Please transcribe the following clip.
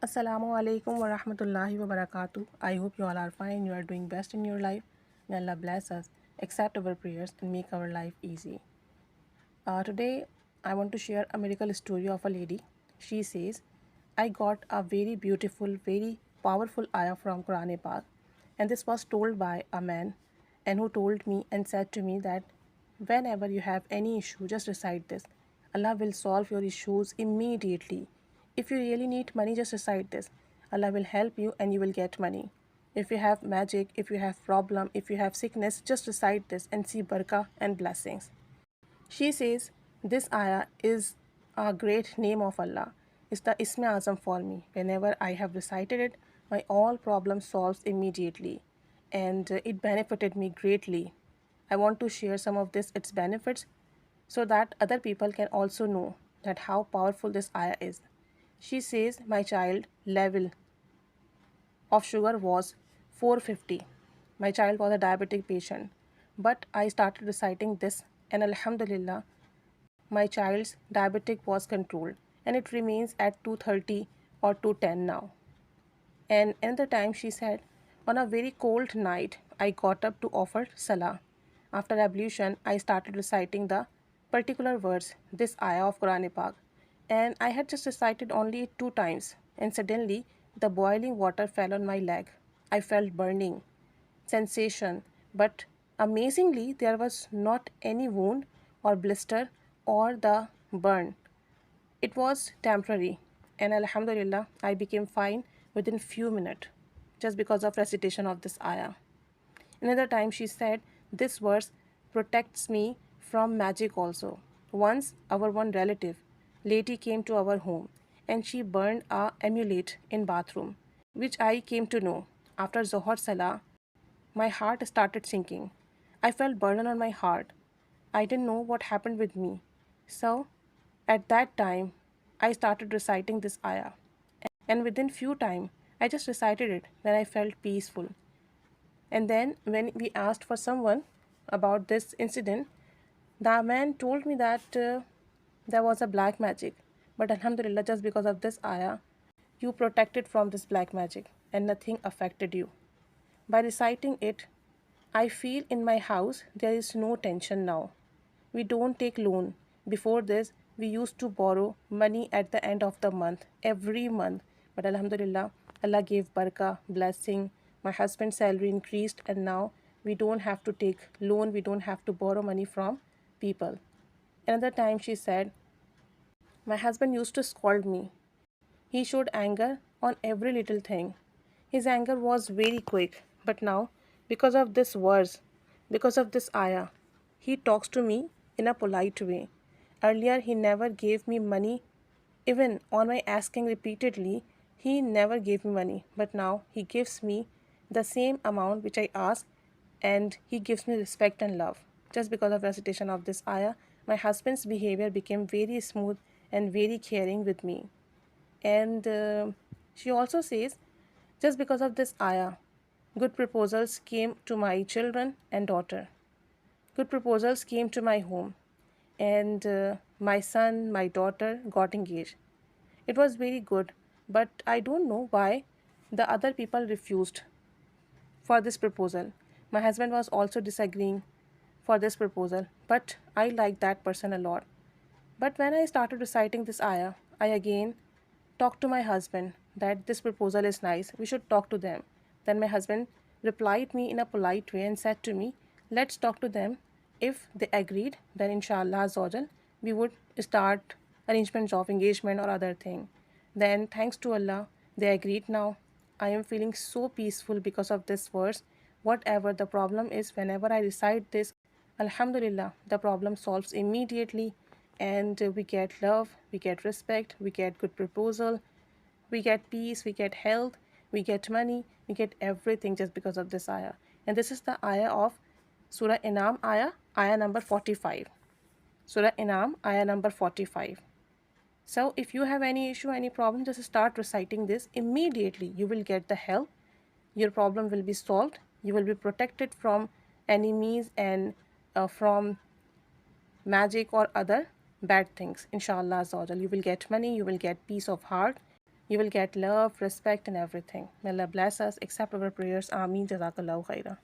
Assalamu alaikum wa rahmatullahi wa barakatuh. I hope you all are fine. You are doing best in your life. May Allah bless us, accept our prayers, and make our life easy. Today, I want to share a miracle story of a lady. She says, I got a very beautiful, very powerful ayah from Quran Pak, and this was told by a man, and who told me and said to me that whenever you have any issue, just recite this. Allah will solve your issues immediately. If you really need money, just recite this. Allah will help you and you will get money. If you have magic, if you have problem, if you have sickness, just recite this and see barakah and blessings. She says, this ayah is a great name of Allah. It's the Isme Azam for me. Whenever I have recited it, my all problems solves immediately. And it benefited me greatly. I want to share some of its benefits so that other people can also know that how powerful this ayah is. She says, my child level of sugar was 450. My child was a diabetic patient. But I started reciting this, and Alhamdulillah, my child's diabetic was controlled, and it remains at 230 or 210 now. And another time she said, on a very cold night, I got up to offer salah. After ablution, I started reciting the particular words, this ayah of Quran Pak, and I had just recited only 2 times, and suddenly the boiling water fell on my leg. I felt burning sensation, but amazingly, there was not any wound or blister or the burn. It was temporary, and Alhamdulillah, I became fine within few minutes just because of recitation of this ayah. Another time she said, this verse protects me from magic also. Once our one relative, lady came to our home and she burned a amulet in bathroom, which I came to know. After Zohar Salah, my heart started sinking. I felt burden on my heart. I didn't know what happened with me. So, at that time, I started reciting this ayah. And within few time, I just recited it. Then I felt peaceful. And then when we asked for someone about this incident, the man told me that there was a black magic. But Alhamdulillah, just because of this ayah, you protected from this black magic and nothing affected you. By reciting it, I feel in my house there is no tension now. We don't take loan. Before this, we used to borrow money at the end of the month, every month. But Alhamdulillah, Allah gave barakah, blessing. My husband's salary increased, and now we don't have to take loan, we don't have to borrow money from people. Another time she said, my husband used to scold me. He showed anger on every little thing. His anger was very quick, but now, because of this verse, because of this ayah, he talks to me in a polite way. Earlier, he never gave me money. Even on my asking repeatedly, he never gave me money. But now, he gives me the same amount which I ask, and he gives me respect and love. Just because of recitation of this ayah, my husband's behavior became very smooth and very caring with me. And she also says, just because of this ayah, good proposals came to my children and daughter. Good proposals came to my home, and my son, my daughter got engaged. It was very good, but I don't know why the other people refused for this proposal. My husband was also disagreeing for this proposal, but I liked that person a lot. But when I started reciting this ayah, I again talked to my husband that this proposal is nice, we should talk to them. Then my husband replied me in a polite way and said to me, let's talk to them. If they agreed, then inshallah Azawajal, we would start arrangements of engagement or other thing. Then thanks to Allah, they agreed now. I am feeling so peaceful because of this verse. Whatever the problem is, whenever I recite this, Alhamdulillah, the problem solves immediately, and we get love, we get respect, we get good proposal, we get peace, we get health, we get money, we get everything just because of this ayah. And this is the ayah of Surah Inam ayah number 45. Surah Inam, ayah number 45. So if you have any issue, any problem, just start reciting this immediately. You will get the help. Your problem will be solved. You will be protected from enemies and from magic or other bad things. Inshallah Azawajal. You will get money, you will get peace of heart, You will get love, respect, and everything. May Allah bless us. Accept our prayers. Ameen. Jazakallahu khaira.